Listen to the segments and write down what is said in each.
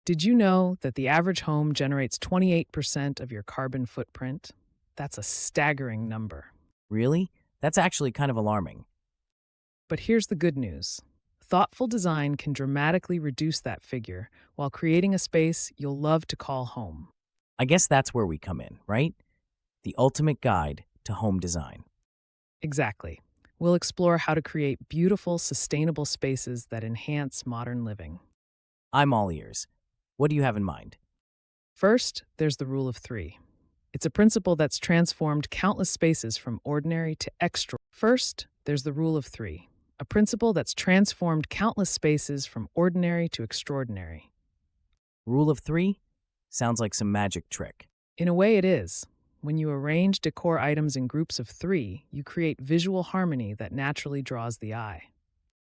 Did you know that the average home generates 28% of your carbon footprint? That's a staggering number. Really? That's actually kind of alarming. But here's the good news. Thoughtful design can dramatically reduce that figure while creating a space you'll love to call home. I guess that's where we come in, right? The ultimate guide to home design. Exactly. We'll explore how to create beautiful, sustainable spaces that enhance modern living. I'm all ears. What do you have in mind? First, there's the rule of three. It's a principle that's transformed countless spaces from ordinary to extra. First, there's the rule of three, a principle that's transformed countless spaces from ordinary to extraordinary. Rule of three? Sounds like some magic trick. In a way, it is. When you arrange decor items in groups of three, you create visual harmony that naturally draws the eye.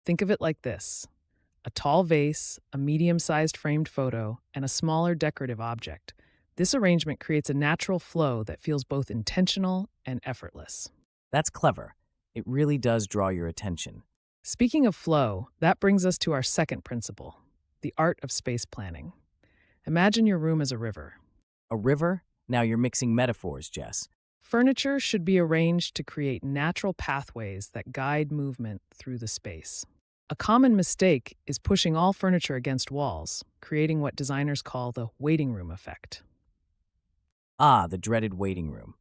Think of it like this: a tall vase, a medium sized framed photo, and a smaller decorative object. This arrangement creates a natural flow that feels both intentional and effortless. That's clever. It really does draw your attention. Speaking of flow, that brings us to our second principle, the art of space planning. Imagine your room as a river. A river? Now you're mixing metaphors, Jess. Furniture should be arranged to create natural pathways that guide movement through the space. A common mistake is pushing all furniture against walls, creating what designers call the waiting room effect. Ah, the dreaded waiting room.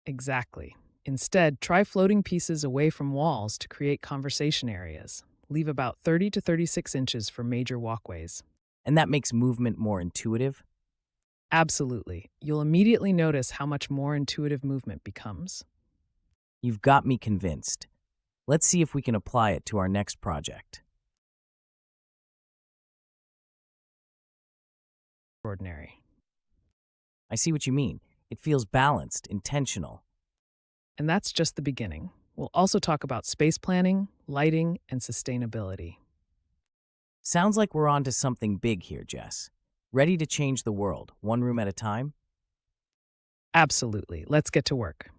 Exactly. Instead, try floating pieces away from walls to create conversation areas. Leave about 30 to 36 inches for major walkways. And that makes movement more intuitive? Absolutely. You'll immediately notice how much more intuitive movement becomes. You've got me convinced. Let's see if we can apply it to our next project. Ordinary. I see what you mean. It feels balanced, intentional. And that's just the beginning. We'll also talk about space planning, lighting, and sustainability. Sounds like we're on to something big here, Jess. Ready to change the world, one room at a time? Absolutely. Let's get to work.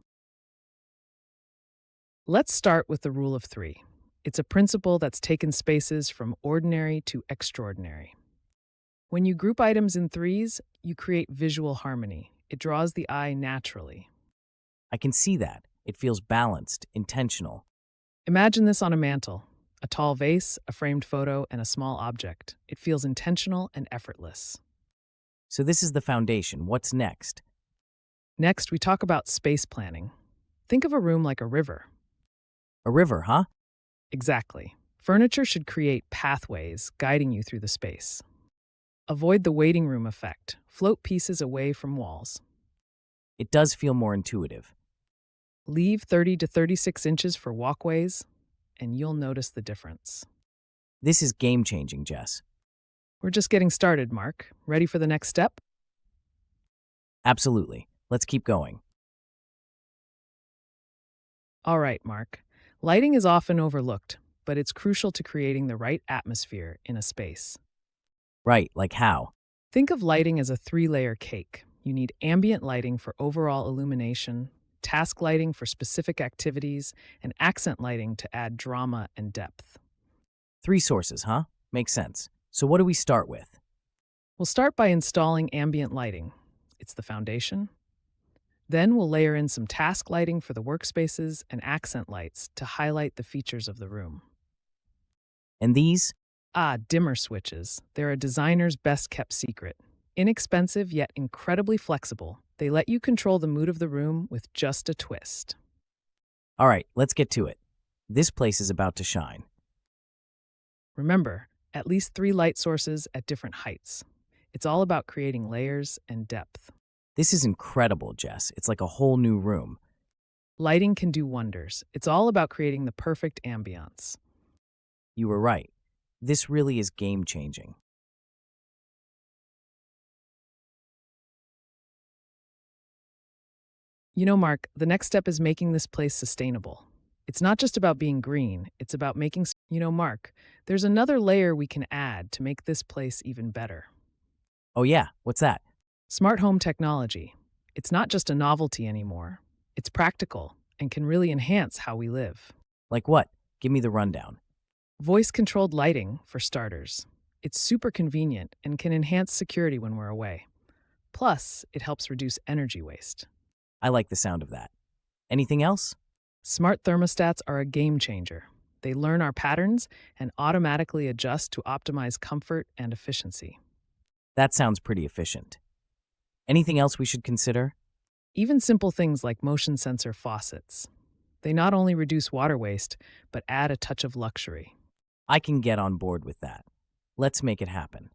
Let's start with the rule of three. It's a principle that's taken spaces from ordinary to extraordinary. When you group items in threes, you create visual harmony. It draws the eye naturally. I can see that. It feels balanced, intentional. Imagine this on a mantle: a tall vase, a framed photo, and a small object. It feels intentional and effortless. So this is the foundation. What's next? Next, we talk about space planning. Think of a room like a river. A river, huh? Exactly. Furniture should create pathways guiding you through the space. Avoid the waiting room effect. Float pieces away from walls. It does feel more intuitive. Leave 30 to 36 inches for walkways, and you'll notice the difference. This is game-changing, Jess. We're just getting started, Mark. Ready for the next step? Absolutely. Let's keep going. All right, Mark. Lighting is often overlooked, but it's crucial to creating the right atmosphere in a space. Right, like how? Think of lighting as a three-layer cake. You need ambient lighting for overall illumination, task lighting for specific activities, and accent lighting to add drama and depth. Three sources, huh? Makes sense. So what do we start with? We'll start by installing ambient lighting. It's the foundation. Then we'll layer in some task lighting for the workspaces and accent lights to highlight the features of the room. And these? Dimmer switches. They're a designer's best-kept secret. Inexpensive yet incredibly flexible, they let you control the mood of the room with just a twist. All right, let's get to it. This place is about to shine. Remember, at least three light sources at different heights. It's all about creating layers and depth. This is incredible, Jess. It's like a whole new room. Lighting can do wonders. It's all about creating the perfect ambiance. You were right. This really is game-changing. You know, Mark, the next step is making this place sustainable. It's not just about being green, it's about making. Mark, there's another layer we can add to make this place even better. Oh yeah, what's that? Smart home technology. It's not just a novelty anymore. It's practical and can really enhance how we live. Like what? Give me the rundown. Voice-controlled lighting, for starters. It's super convenient and can enhance security when we're away. Plus, it helps reduce energy waste. I like the sound of that. Anything else? Smart thermostats are a game changer. They learn our patterns and automatically adjust to optimize comfort and efficiency. That sounds pretty efficient. Anything else we should consider? Even simple things like motion sensor faucets. They not only reduce water waste, but add a touch of luxury. I can get on board with that. Let's make it happen.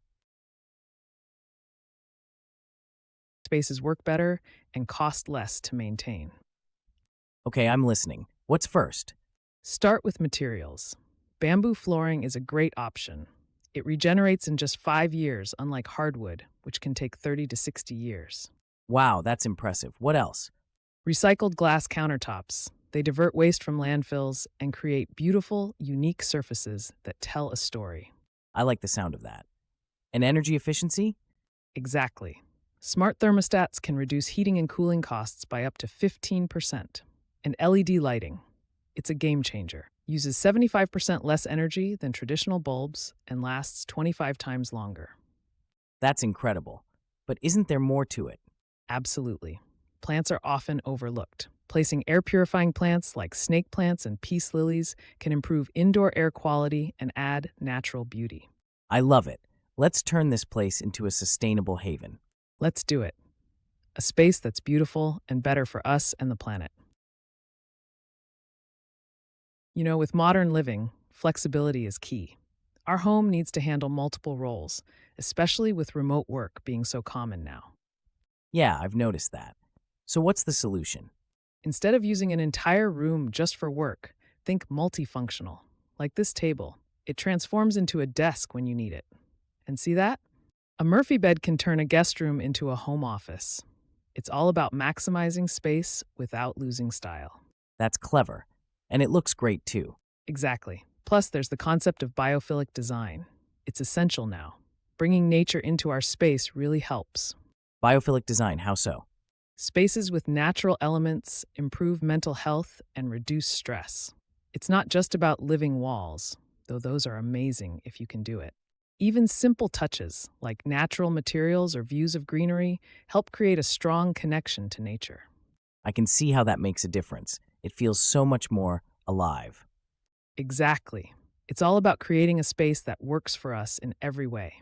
Spaces work better and cost less to maintain. Okay, I'm listening. What's first? Start with materials. Bamboo flooring is a great option. It regenerates in just 5 years, unlike hardwood, which can take 30 to 60 years. Wow, that's impressive. What else? Recycled glass countertops. They divert waste from landfills and create beautiful, unique surfaces that tell a story. I like the sound of that. And energy efficiency? Exactly. Smart thermostats can reduce heating and cooling costs by up to 15%. And LED lighting. It's a game changer. Uses 75% less energy than traditional bulbs and lasts 25 times longer. That's incredible. But isn't there more to it? Absolutely. Plants are often overlooked. Placing air purifying plants like snake plants and peace lilies can improve indoor air quality and add natural beauty. I love it. Let's turn this place into a sustainable haven. Let's do it. A space that's beautiful and better for us and the planet. With modern living, flexibility is key. Our home needs to handle multiple roles, especially with remote work being so common now. Yeah, I've noticed that. So what's the solution? Instead of using an entire room just for work, think multifunctional. Like this table, it transforms into a desk when you need it. And see that? A Murphy bed can turn a guest room into a home office. It's all about maximizing space without losing style. That's clever. And it looks great too. Exactly. Plus, there's the concept of biophilic design. It's essential now. Bringing nature into our space really helps. Biophilic design, how so? Spaces with natural elements improve mental health and reduce stress. It's not just about living walls, though those are amazing if you can do it. Even simple touches, like natural materials or views of greenery, help create a strong connection to nature. I can see how that makes a difference. It feels so much more alive. Exactly. It's all about creating a space that works for us in every way.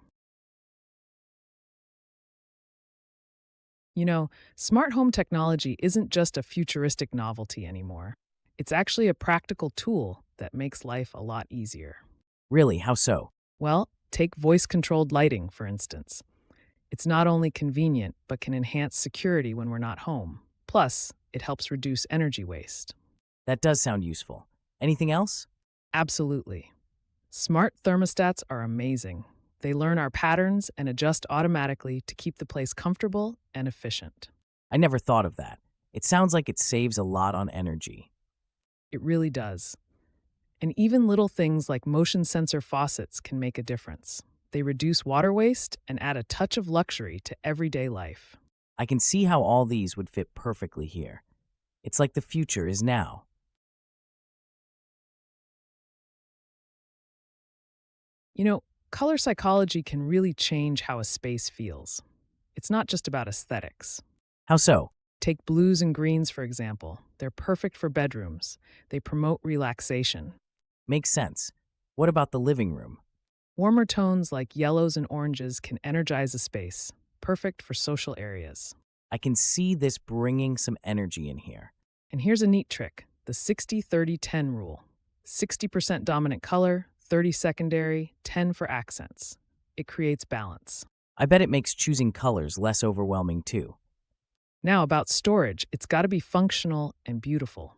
Smart home technology isn't just a futuristic novelty anymore. It's actually a practical tool that makes life a lot easier. Really, how so? Well, take voice-controlled lighting, for instance. It's not only convenient, but can enhance security when we're not home. Plus, it helps reduce energy waste. That does sound useful. Anything else? Absolutely. Smart thermostats are amazing. They learn our patterns and adjust automatically to keep the place comfortable and efficient. I never thought of that. It sounds like it saves a lot on energy. It really does. And even little things like motion sensor faucets can make a difference. They reduce water waste and add a touch of luxury to everyday life. I can see how all these would fit perfectly here. It's like the future is now. Color psychology can really change how a space feels. It's not just about aesthetics. How so? Take blues and greens, for example. They're perfect for bedrooms. They promote relaxation. Makes sense. What about the living room? Warmer tones like yellows and oranges can energize a space, perfect for social areas. I can see this bringing some energy in here. And here's a neat trick, the 60-30-10 rule. 60% dominant color, 30 secondary, 10 for accents. It creates balance. I bet it makes choosing colors less overwhelming too. Now about storage, it's got to be functional and beautiful.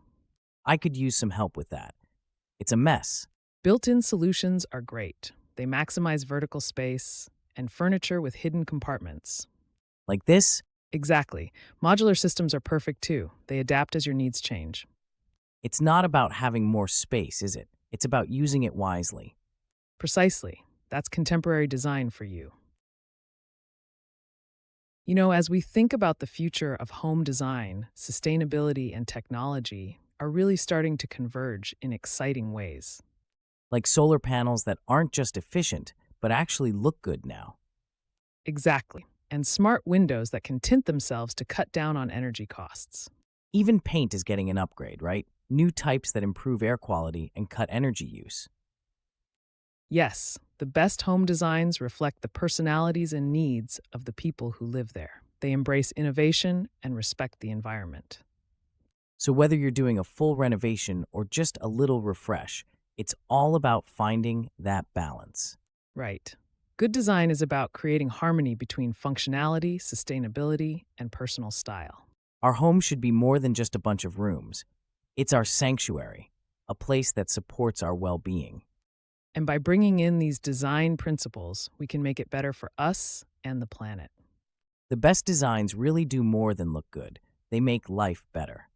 I could use some help with that. It's a mess. Built-in solutions are great. They maximize vertical space and furniture with hidden compartments. Like this? Exactly. Modular systems are perfect too. They adapt as your needs change. It's not about having more space, is it? It's about using it wisely. Precisely. That's contemporary design for you. As we think about the future of home design, sustainability and technology are really starting to converge in exciting ways. Like solar panels that aren't just efficient, but actually look good now. Exactly. And smart windows that can tint themselves to cut down on energy costs. Even paint is getting an upgrade, right? New types that improve air quality and cut energy use. Yes, the best home designs reflect the personalities and needs of the people who live there. They embrace innovation and respect the environment. So whether you're doing a full renovation or just a little refresh, it's all about finding that balance. Right. Good design is about creating harmony between functionality, sustainability, and personal style. Our home should be more than just a bunch of rooms. It's our sanctuary, a place that supports our well-being. And by bringing in these design principles, we can make it better for us and the planet. The best designs really do more than look good. They make life better.